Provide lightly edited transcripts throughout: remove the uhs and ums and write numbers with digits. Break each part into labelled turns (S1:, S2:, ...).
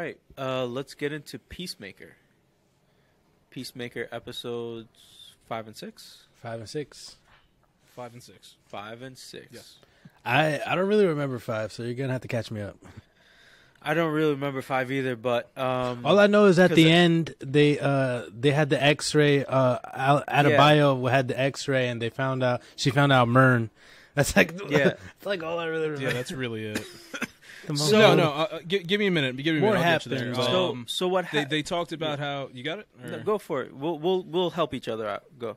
S1: right. Let's get into Peacemaker. Peacemaker episodes 5 and 6.
S2: 5 and 6.
S3: 5 and 6.
S1: 5 and 6.
S3: Yes.
S2: I don't really remember 5, so you're gonna have to catch me up.
S1: I don't really remember 5 either, but
S2: all I know is at the end they had the X-ray. Adebayo had the X-ray, and she found out Mern. That's like it's like all I really remember.
S3: Yeah, that's really it.
S2: So,
S3: give me a minute. Give me a
S2: more
S3: minute. I'll get you there.
S2: happens.
S1: So what
S3: they talked about how you got it. Or?
S1: No, go for it. We'll help each other out. Go.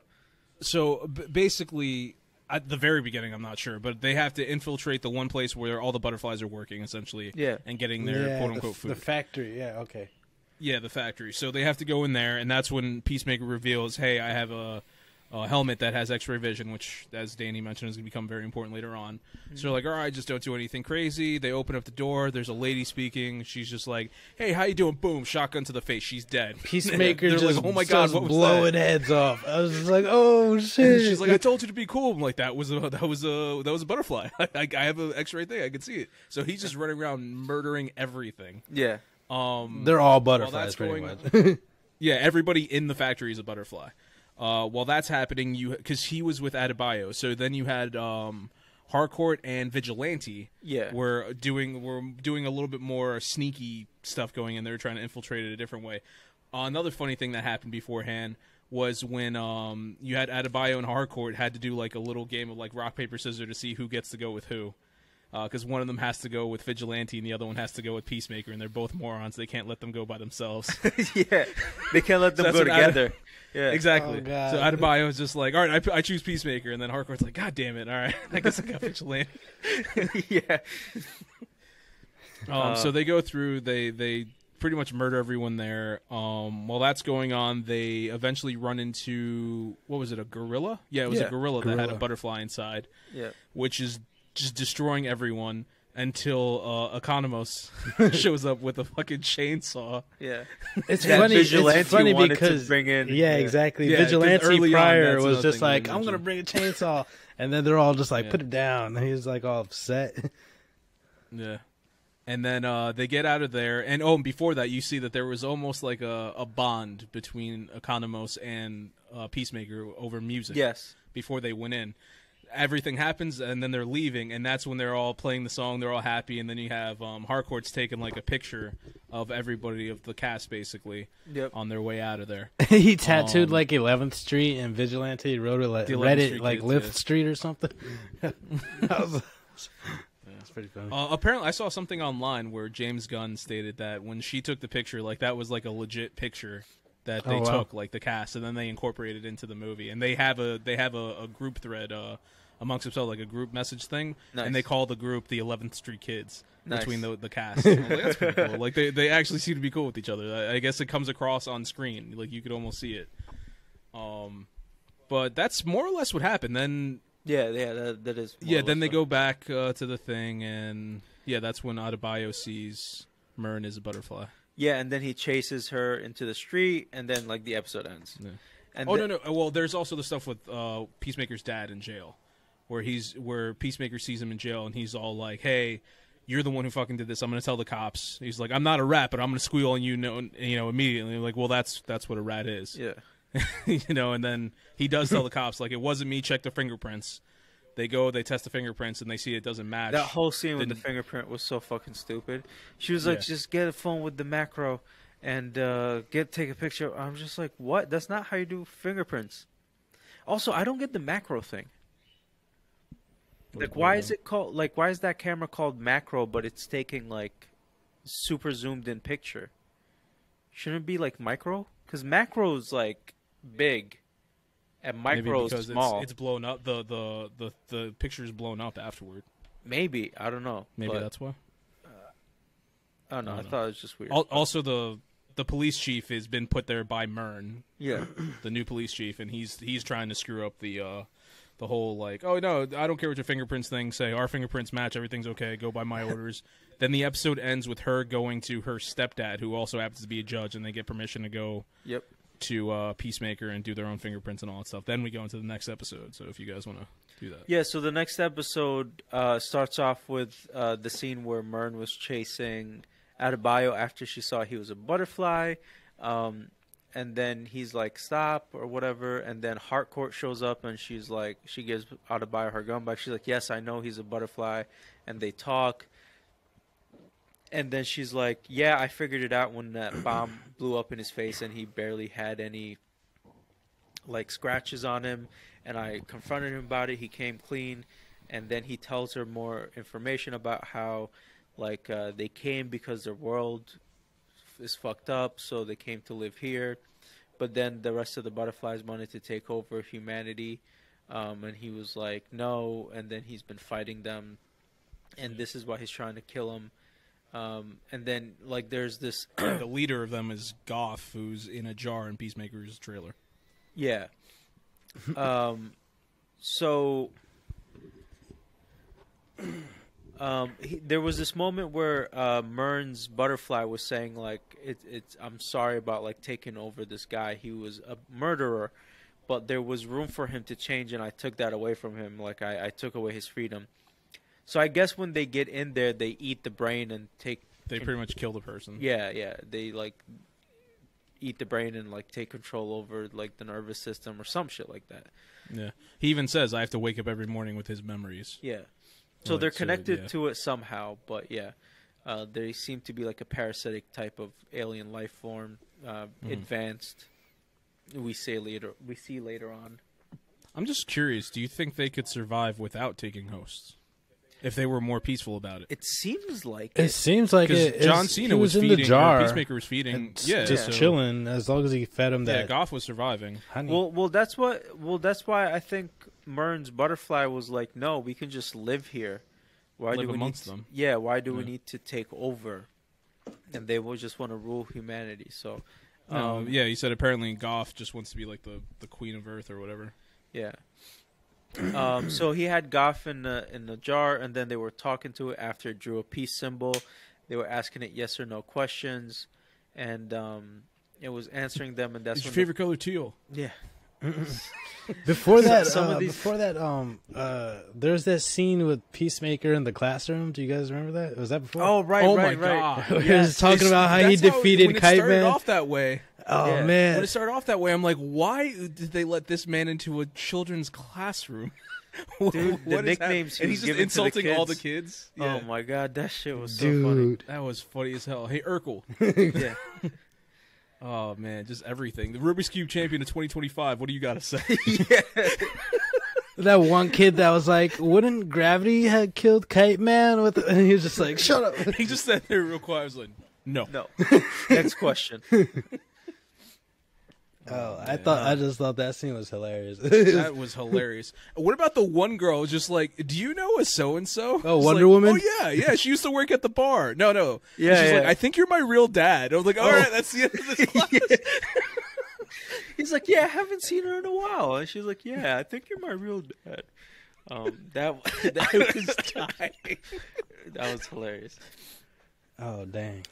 S3: So basically, at the very beginning, I'm not sure, but they have to infiltrate the one place where all the butterflies are working, essentially, and getting their quote-unquote food.
S2: The factory, okay.
S3: Yeah, the factory. So they have to go in there, and that's when Peacemaker reveals, hey, I have a helmet that has X-ray vision, which, as Danny mentioned, is going to become very important later on. Mm-hmm. So they're like, all right, just don't do anything crazy. They open up the door. There's a lady speaking. She's just like, hey, how you doing? Boom, shotgun to the face. She's dead.
S2: Peacemaker
S3: just
S2: like,
S3: oh my God, what was
S2: blowing
S3: that?
S2: heads off. I was just like, oh, shit.
S3: And she's like, I told you to be cool. I'm like, that was a butterfly. I have an X-ray thing. I can see it. So he's just running around murdering everything.
S1: Yeah.
S2: They're all butterflies, pretty much.
S3: Yeah, everybody in the factory is a butterfly. While that's happening, because he was with Adebayo, so then you had Harcourt and Vigilante.
S1: Yeah,
S3: were doing a little bit more sneaky stuff going in. They were trying to infiltrate it a different way. Another funny thing that happened beforehand was when you had Adebayo and Harcourt had to do like a little game of like rock paper scissors to see who gets to go with who. Because one of them has to go with Vigilante and the other one has to go with Peacemaker, and they're both morons. They can't let them go by themselves.
S1: Yeah, they can't let them go together.
S3: Yeah, exactly.
S2: Oh,
S3: so Adebayo is just like, all right, I choose Peacemaker, and then Harcourt's like, God damn it, all right, I guess I got Vigilante.
S1: Yeah.
S3: So they go through, they pretty much murder everyone there. While that's going on, they eventually run into, what was it, a gorilla? Yeah, it was a gorilla that had a butterfly inside.
S1: Yeah,
S3: which is just destroying everyone until Economos shows up with a fucking chainsaw.
S1: Yeah,
S2: it's funny. It's funny because
S1: bring in,
S2: exactly.
S3: Yeah,
S2: Vigilante prior
S3: on,
S2: was just like, I'm gonna bring a chainsaw, and then they're all just like, put it down. And he's like all upset.
S3: Yeah, and then they get out of there, and before that, you see that there was almost like a bond between Economos and Peacemaker over music.
S1: Yes,
S3: before they went in. Everything happens, and then they're leaving, and that's when they're all playing the song. They're all happy, and then you have Harcourt's taking like a picture of everybody of the cast, basically, on their way out of there.
S2: He tattooed like 11th Street, and Vigilante wrote it like Reddit like Lift Street or something. That's pretty funny.
S3: Apparently, I saw something online where James Gunn stated that when she took the picture, like that was like a legit picture that they took, like the cast, and then they incorporated it into the movie. And they have a group thread amongst themselves, like a group message thing, and they call the group the 11th Street Kids between the cast. Like, that's pretty cool. Like they actually seem to be cool with each other. I guess it comes across on screen, like you could almost see it. But that's more or less what happened. Then
S1: that is.
S3: Then they go back to the thing, and that's when Adebayo sees Mern is a butterfly.
S1: Yeah, and then he chases her into the street, and then like the episode ends.
S3: Yeah. And no. Well, there's also the stuff with Peacemaker's dad in jail, where Peacemaker sees him in jail, and he's all like, "Hey, you're the one who fucking did this. I'm gonna tell the cops." He's like, "I'm not a rat, but I'm gonna squeal on you, immediately." Like, well, that's what a rat is.
S1: Yeah.
S3: And then he does tell the cops, like, it wasn't me. Check the fingerprints. They go, they test the fingerprints, and they see it doesn't match.
S1: That whole scene with the fingerprint was so fucking stupid. She was like, just get a phone with the macro and take a picture. I'm just like, what? That's not how you do fingerprints. Also, I don't get the macro thing. Like, why is it called, like, why is that camera called macro, but it's taking, like, super zoomed in picture? Shouldn't it be, like, micro? Because macro's, like, big. And micro is small.
S3: It's blown up. The picture is blown up afterward.
S1: Maybe. I don't know.
S3: Maybe that's why.
S1: I don't know. I thought it was just weird.
S3: Also, the police chief has been put there by Mern.
S1: Yeah.
S3: The new police chief, and he's trying to screw up the whole, like, oh, no, I don't care what your fingerprints thing say. Our fingerprints match. Everything's okay. Go by my orders. Then the episode ends with her going to her stepdad, who also happens to be a judge, and they get permission to go to Peacemaker and do their own fingerprints and all that stuff. Then we go into the next episode, so if you guys want to do that.
S1: Yeah, so the next episode starts off with the scene where Mern was chasing Adebayo after she saw he was a butterfly. And then he's like, stop or whatever. And then Harcourt shows up and she's like, she gives Adebayo her gun back. She's like, yes, I know he's a butterfly. And they talk. And then she's like, yeah, I figured it out when that bomb blew up in his face and he barely had any like scratches on him. And I confronted him about it. He came clean. And then he tells her more information about how like they came because their world is fucked up, so they came to live here. But then the rest of the butterflies wanted to take over humanity, and he was like, no. And then he's been fighting them, and this is why he's trying to kill them. And then like there's this
S3: the leader of them is Goff, who's in a jar in Peacemaker's trailer.
S1: Yeah. So there was this moment where Mern's butterfly was saying like, it's I'm sorry about like taking over this guy. He was a murderer, but there was room for him to change, and I took that away from him. Like I took away his freedom. So I guess when they get in there, they eat the brain and
S3: They pretty much kill the person.
S1: Yeah. They like eat the brain and like take control over like the nervous system or some shit like that.
S3: Yeah. He even says I have to wake up every morning with his memories.
S1: Yeah. So they're connected to it somehow, but yeah, they seem to be like a parasitic type of alien life form, advanced. We see later on.
S3: I'm just curious. Do you think they could survive without taking hosts? If they were more peaceful about it?
S1: It seems like
S2: it. Seems like it.
S3: John Cena was
S2: in
S3: feeding,
S2: the jar.
S3: Peacemaker was feeding.
S2: Just chilling as long as he fed him that.
S3: Yeah, Goff was surviving.
S2: Honey.
S1: Well, that's why I think Mern's butterfly was like, no, we can just live here. Why
S3: live
S1: do we
S3: amongst
S1: need
S3: them?
S1: Yeah, why do we need to take over? And they will just want to rule humanity. So,
S3: yeah, he said apparently Goff just wants to be like the queen of Earth or whatever.
S1: Yeah. So he had Goff in the jar, and then they were talking to it after it drew a peace symbol. They were asking it yes or no questions, and it was answering them. And that's
S3: Is your favorite color teal?
S1: Yeah.
S2: Before that, there's that scene with Peacemaker in the classroom. Do you guys remember that? Was that before?
S1: Oh, right.
S3: Oh my god!
S2: He was talking about how he defeated Kite Man.
S3: When it started off that way.
S2: Oh man!
S3: When it started off that way, I'm like, why did they let this man into a children's classroom?
S1: Dude, the nicknames
S3: and he's just insulting all the kids.
S1: Yeah. Oh my god, that shit was so
S2: Dude.
S1: funny.
S3: That was funny as hell. Hey, Urkel.
S1: Yeah.
S3: Oh man, just everything. The Rubik's Cube champion of 2025. What do you got to say?
S1: Yeah.
S2: That one kid that was like, "Wouldn't gravity have killed Kite Man?" And he was just like, "Shut up."
S3: He just sat there real quiet. I was like, "No."
S1: Next question.
S2: Oh, I just thought that scene was hilarious.
S3: That was hilarious. What about the one girl who's just like, do you know a so-and-so?
S2: Oh, Wonder Woman?
S3: Oh, yeah. She used to work at the bar. No.
S1: Yeah,
S3: She's
S1: yeah.
S3: like, I think you're my real dad. I was like, all right, that's the end of this class.
S1: He's like, yeah, I haven't seen her in a while. And she's like, yeah, I think you're my real dad. That was dying. That was hilarious.
S2: Oh, dang.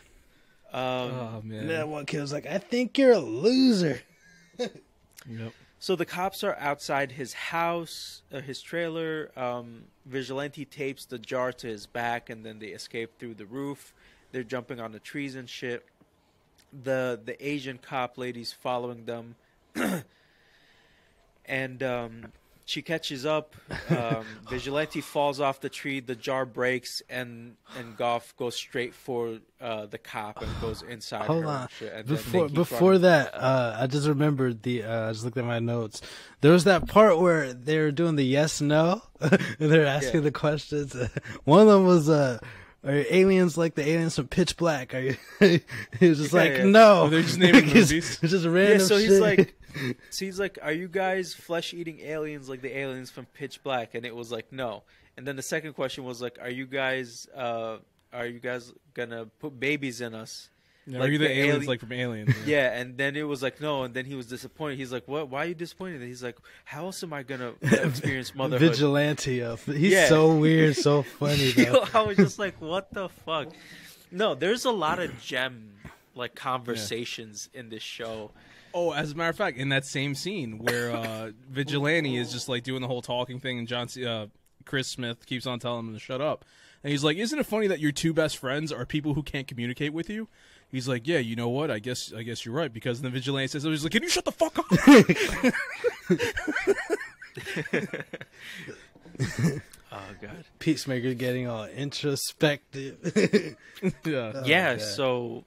S3: Oh, man.
S2: And that one kid was like, I think you're a loser.
S3: Yep.
S1: So the cops are outside his house, his trailer. Vigilante tapes the jar to his back, and then they escape through the roof. They're jumping on the trees and shit. The Asian cop lady's following them, and she catches up. Vigilante falls off the tree. The jar breaks, and Goff goes straight for the cop and goes inside.
S2: Hold
S1: her
S2: on.
S1: and shit, and
S2: Before that, I just remembered I just looked at my notes. There was that part where they were doing the yes no, and they're asking the questions. One of them was are aliens like the aliens from Pitch Black? Are you? He was just no.
S3: Oh, they're just naming movies.
S2: It's just random.
S1: Yeah, so
S2: shit.
S1: he's like, are you guys flesh-eating aliens like the aliens from Pitch Black? And it was like, no. And then the second question was like, are you guys gonna put babies in us?
S3: Like, are you the aliens like from Aliens?
S1: Yeah, and then it was like, no, and then he was disappointed. He's like, what? Why are you disappointed? And he's like, how else am I gonna experience motherhood?
S2: Vigilante. He's so weird, so funny though.
S1: I was just like, what the fuck? No, there's a lot of like conversations in this show.
S3: Oh, as a matter of fact, in that same scene where Vigilante is just like doing the whole talking thing, and Chris Smith keeps on telling him to shut up. And he's like, isn't it funny that your two best friends are people who can't communicate with you? He's like, yeah, you know what? I guess you're right. Because the vigilante says, he's like, can you shut the fuck
S1: Oh god.
S2: Peacemaker getting all introspective.
S3: Yeah.
S1: Oh, so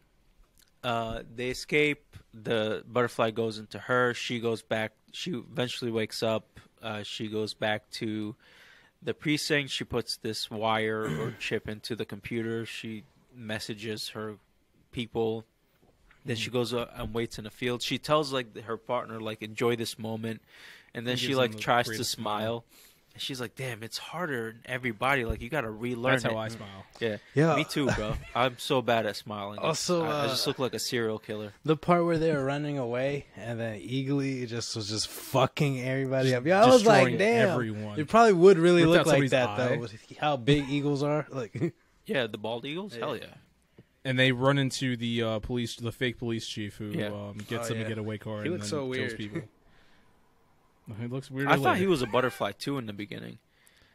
S1: they escape. The butterfly goes into her. She goes back. She eventually wakes up. She goes back to the precinct. She puts this wire or chip into the computer. She messages her people. Then she goes and waits in the field. She tells like her partner like enjoy this moment, and then she like tries to smile. And she's like, damn, it's harder than everybody. Like you got to relearn.
S3: That's
S1: it.
S3: how I smile.
S1: Yeah, me too, bro. I'm so bad at smiling.
S2: Also,
S1: I just look like a serial killer.
S2: The part where they were running away and then Eagly was just fucking everybody up. Yeah, I was like, damn.
S3: Everyone.
S2: It probably would really
S3: Ripped
S2: look
S3: out
S2: like
S3: somebody's
S2: that
S3: eye.
S2: though. With how big eagles are. Like,
S1: Yeah, the bald eagles. Hell yeah.
S3: And they run into the the fake police chief who gets them
S2: yeah.
S3: a getaway car
S2: He
S3: and
S2: looks
S3: then
S2: so
S3: kills
S2: weird.
S3: people. He looks weird.
S1: I thought he was a butterfly too in the beginning.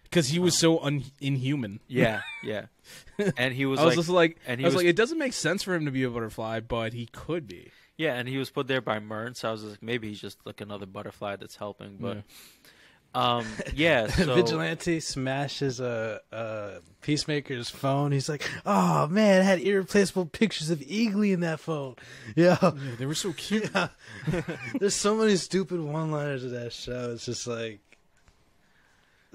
S3: because he was so inhuman.
S1: Yeah, yeah. And he was
S3: I was
S1: like,
S3: just like,
S1: and
S3: I
S1: he
S3: was
S1: was
S3: like, it doesn't make sense for him to be a butterfly, but he could be.
S1: yeah, and he was put there by Mern. So I was like, maybe he's just like another butterfly that's helping. But yeah. So
S2: Vigilante smashes Peacemaker's phone. He's like, "Oh man, it had irreplaceable pictures of Eagly in that phone." Yeah,
S3: They were so cute.
S2: yeah. There's so many stupid one-liners of that show. It's just like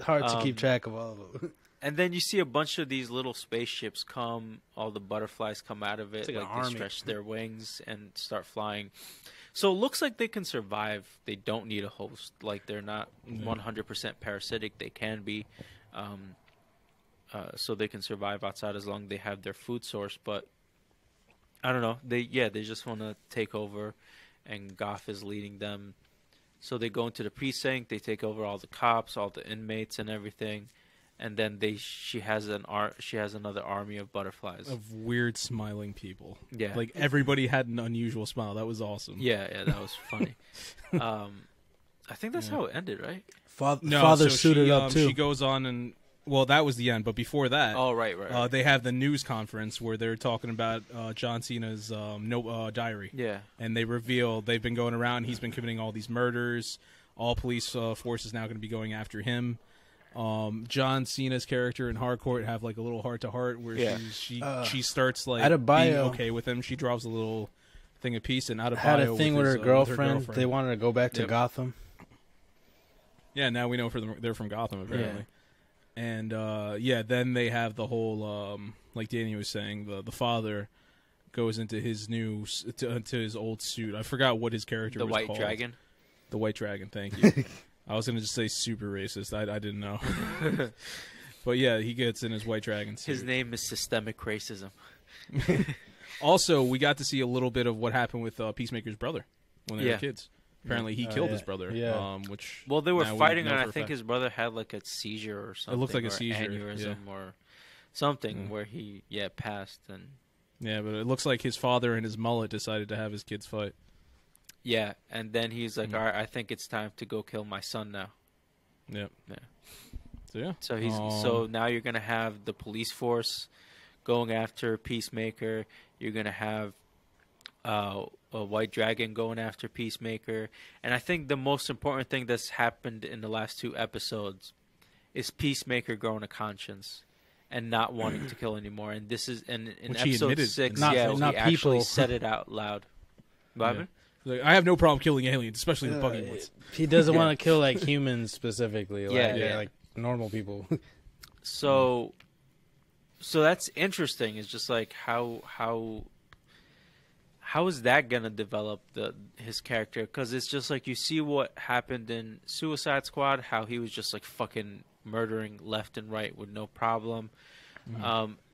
S2: hard to keep track of all of them.
S1: and then you see a bunch of these little spaceships come. All the butterflies come out of it,
S2: like an
S1: like they
S2: army.
S1: stretch their wings and start flying. So it looks like they can survive. They don't need a host. Like they're not 100% parasitic. They can be. So they can survive outside as long as they have their food source. But I don't know. They just want to take over, and Goff is leading them. So they go into the precinct. They take over all the cops, all the inmates, and everything. And then she has another army of butterflies.
S3: Of weird smiling people.
S1: Yeah.
S3: Like everybody had an unusual smile. That was awesome.
S1: Yeah, that was funny. I think that's how it ended, right?
S2: Father suited up too.
S3: She goes on and that was the end. But before that,
S1: Oh, right.
S3: they have the news conference where they're talking about John Cena's diary.
S1: Yeah.
S3: And they reveal they've been going around. He's been committing all these murders. All police force is now going to be going after him. John Cena's character in Harcourt have like a little heart-to-heart where she starts like
S2: Adebayo
S3: being okay with him. She drops a little thing of peace, and Adebayo
S2: had a thing with her girlfriend.
S3: girlfriend.
S2: They wanted to go back to
S3: Yep.
S2: Gotham.
S3: Yeah, now we know they're from Gotham apparently. And then they have the whole like Danny was saying, the father goes into his into his old suit. I forgot what his character
S1: The
S3: was
S1: White
S3: called.
S1: Dragon.
S3: The White Dragon, thank you. I was going to just say super racist. I didn't know. But yeah, he gets in his White Dragon suit.
S1: His name is Systemic Racism.
S3: Also, we got to see a little bit of what happened with Peacemaker's brother when they were kids. Apparently, he killed his brother.
S2: Yeah.
S3: Which
S1: Well, they were
S3: now we
S1: fighting,
S3: know
S1: and
S3: for
S1: I
S3: a
S1: think
S3: fact.
S1: his brother had like a seizure or something.
S3: looked like a
S1: or
S3: seizure,
S1: aneurysm or something where he passed and
S3: Yeah, but it looks like his father and his mullet decided to have his kids fight.
S1: yeah, and then he's like, all right, I think it's time to go kill my son now.
S3: Yep.
S1: Yeah.
S3: So yeah.
S1: So so now you're gonna have the police force going after Peacemaker. You're gonna have a White Dragon going after Peacemaker, and I think the most important thing that's happened in the last 2 episodes is Peacemaker growing a conscience and not wanting to kill anymore. And this is in
S3: Which he
S1: episode
S3: admitted.
S1: 6.
S2: Not
S1: he actually
S2: people.
S1: said it out loud. What happened?
S3: Like, I have no problem killing aliens, especially the buggy ones.
S2: He doesn't want to kill like humans specifically. Like,
S1: Yeah.
S2: like normal people.
S1: So that's interesting. It's just like how is that gonna develop his character? Because it's just like you see what happened in Suicide Squad, how he was just like fucking murdering left and right with no problem,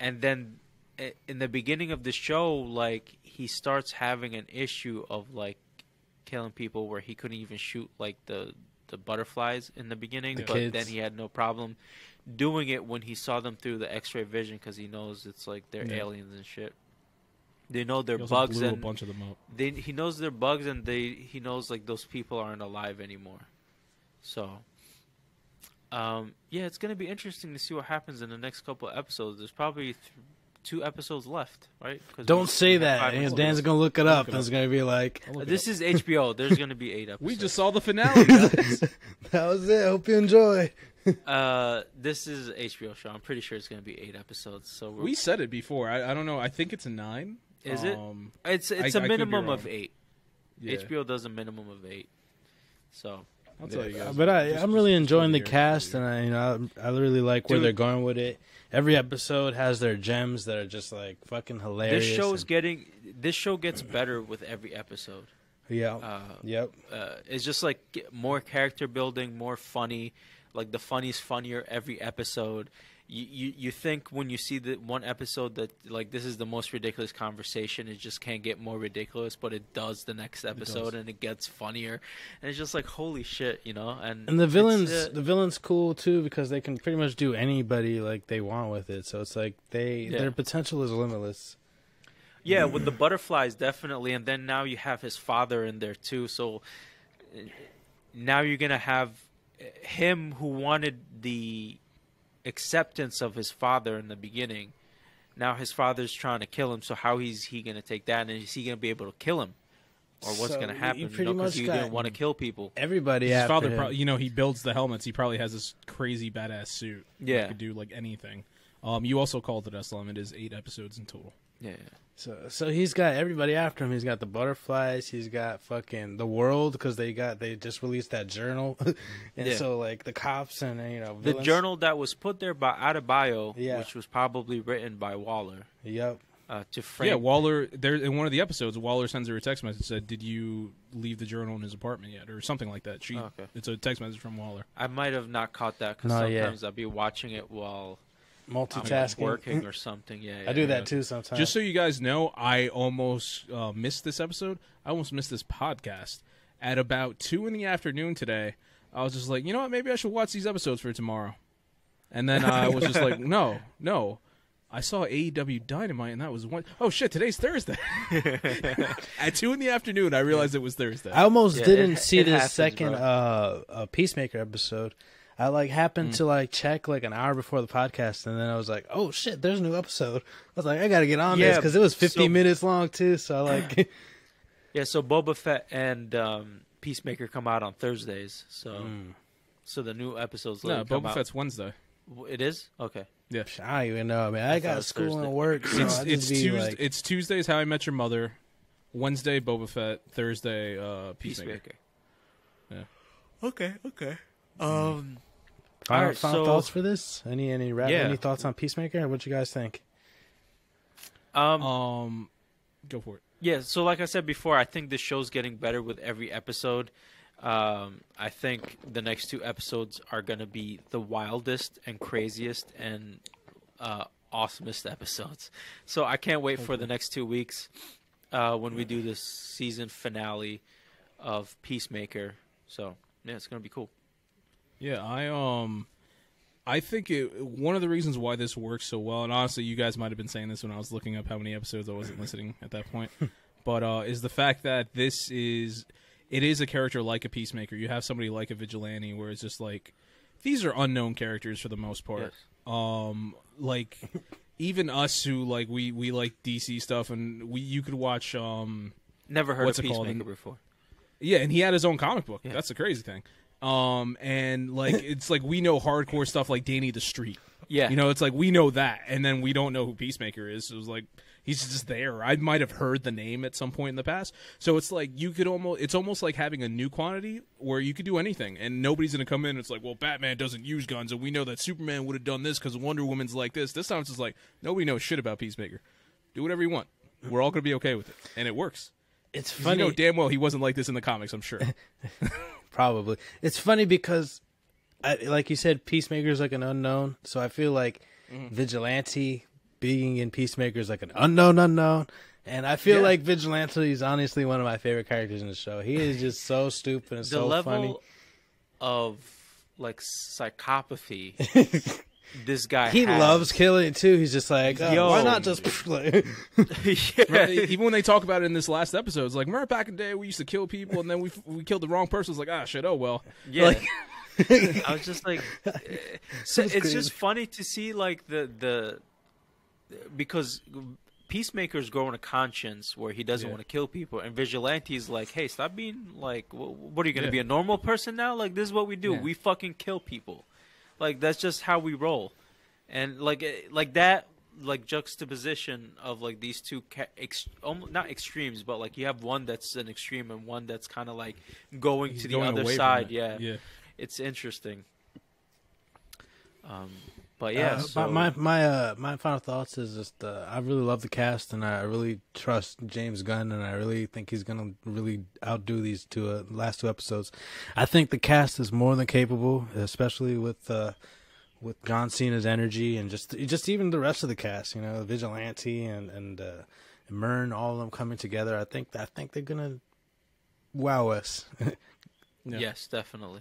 S1: and then in the beginning of the show, like he starts having an issue of like killing people where he couldn't even shoot like the butterflies in the beginning, but
S2: kids.
S1: then he had no problem doing it when he saw them through the X-ray vision because he knows it's like they're aliens and shit. They know they're
S3: He also
S1: bugs
S3: blew
S1: and
S3: a bunch of them up.
S1: he knows they're bugs and he knows like those people aren't alive anymore. So Yeah, it's gonna be interesting to see what happens in the next couple of episodes. There's probably 2 episodes left, right?
S2: Don't say that. And Dan's gonna look it up, and it's gonna be like,
S1: this is HBO. There's gonna be 8 episodes.
S3: We just saw the finale, guys.
S2: that was it. Hope you enjoy.
S1: This is an HBO show. I'm pretty sure it's gonna be 8 episodes. So
S3: we said it before. I don't know. I think it's a 9.
S1: Is it? It's a minimum of 8. Yeah. HBO does a minimum of 8. So
S3: I'll tell you guys.
S2: But I'm really enjoying the cast, and I really like where they're going with it. Every episode has their gems that are just like fucking hilarious.
S1: This show gets better with every episode.
S2: Yeah. Yep.
S1: It's just like more character building, more funny. Like the funny's funnier every episode. You think when you see the one episode that like this is the most ridiculous conversation, it just can't get more ridiculous, but it does the next episode and it gets funnier, and it's just like holy shit, you know. And
S2: the villain's cool too because they can pretty much do anybody like they want with it, so it's like their potential is limitless.
S1: Yeah, with the butterflies definitely, and then now you have his father in there too, so now you're gonna have him who wanted the acceptance of his father in the beginning. Now his father's trying to kill him, so how is he going to take that, and is he going to be able to kill him, or what's going to happen? Because he didn't want to kill people.
S2: Everybody
S3: his
S2: after
S3: father
S2: him.
S3: probably, he builds the helmets. He probably has this crazy badass suit.
S1: Yeah,
S3: that could do like anything. You also called it Islam. It is 8 episodes in total.
S1: Yeah.
S2: So he's got everybody after him. He's got the butterflies. He's got fucking the world because they just released that journal, and so like the cops and villains.
S1: The journal that was put there by Adebayo, which was probably written by Waller.
S2: Yep.
S1: To frame.
S3: Yeah, Waller. There in one of the episodes, Waller sends her a text message said, "Did you leave the journal in his apartment yet?" or something like that. It's a text message from Waller.
S1: I might have not caught that because sometimes I'll be watching it while
S2: multitasking,
S1: working or something. Yeah,
S2: I do that too sometimes.
S3: Just so you guys know, I almost missed this episode. I almost missed this podcast at about 2 in the afternoon today. I was just like, you know what? Maybe I should watch these episodes for tomorrow. And then I was just like, no. I saw AEW Dynamite, and that was one. Oh shit! Today's Thursday. At 2 in the afternoon, I realized it was Thursday.
S2: I almost didn't see the second Peacemaker episode. I happened to check an hour before the podcast, and then I was like, "Oh shit, there's a new episode." I was like, "I gotta get on this," because it was 50 minutes long too. So
S1: yeah. So Boba Fett and Peacemaker come out on Thursdays. So the new episodes.
S3: No, Boba Fett's Wednesday.
S1: It is? Okay.
S3: Yeah.
S2: I don't even know, man. I got school
S1: Thursday.
S2: and work. So
S3: it's Tuesdays How I Met Your Mother, Wednesday Boba Fett, Thursday Peacemaker. Yeah.
S1: Okay.
S2: Final thoughts for this? Any thoughts on Peacemaker? What you guys think?
S3: Go for it.
S1: Yeah, so like I said before, I think the show's getting better with every episode. I think the next 2 episodes are going to be the wildest and craziest and awesomest episodes. So I can't wait for the next 2 weeks when we do this season finale of Peacemaker. So, yeah, it's going to be cool.
S3: Yeah, I think one of the reasons why this works so well, and honestly, you guys might have been saying this when I was looking up how many episodes. I wasn't listening at that point, but is the fact that it is a character like a Peacemaker. You have somebody like a Vigilante, where it's just like these are unknown characters for the most part. Yes. Even us who we like DC stuff, and you could watch.
S1: Never heard of Peacemaker before.
S3: Yeah, and he had his own comic book. Yeah. That's the crazy thing. And it's like we know hardcore stuff like Danny the Street.
S1: Yeah.
S3: It's like we know that, and then we don't know who Peacemaker is. So it was like he's just there. I might have heard the name at some point in the past. So it's like it's almost like having a new quantity where you could do anything, and nobody's gonna come in. And it's like, well, Batman doesn't use guns, and we know that Superman would have done this because Wonder Woman's like this. This time it's just like nobody knows shit about Peacemaker. Do whatever you want. We're all gonna be okay with it, and it works.
S2: It's funny.
S3: Damn well he wasn't like this in the comics. I'm sure.
S2: Probably. It's funny because, like you said, Peacemaker is like an unknown. So I feel like Vigilante being in Peacemaker is like an unknown. And I feel like Vigilante is honestly one of my favorite characters in the show. He is just so stupid and so funny.
S1: The level of psychopathy this guy
S2: he loves killing too. He's just like, why not just
S3: Even when they talk about it in this last episode, it's like, remember back in the day we used to kill people and then we killed the wrong person. It's like, shit, oh well.
S1: Yeah. I was just like, so it's just funny to see like because Peacemaker's growing a conscience where he doesn't want to kill people, and Vigilante's like, hey, stop being like, what are you gonna be, a normal person now? Like, this is what we do. We fucking kill people. Like, that's just how we roll. And like that, like juxtaposition of like these two not extremes, but like you have one that's an extreme and one that's kind of like going to the other side. Yeah, it's interesting. But yeah, so...
S2: my final thoughts is just I really love the cast, and I really trust James Gunn, and I really think he's gonna really outdo these last two episodes. I think the cast is more than capable, especially with John Cena's energy and just even the rest of the cast. You know, Vigilante and Myrn, all of them coming together. I think they're gonna wow us.
S1: Yes, definitely.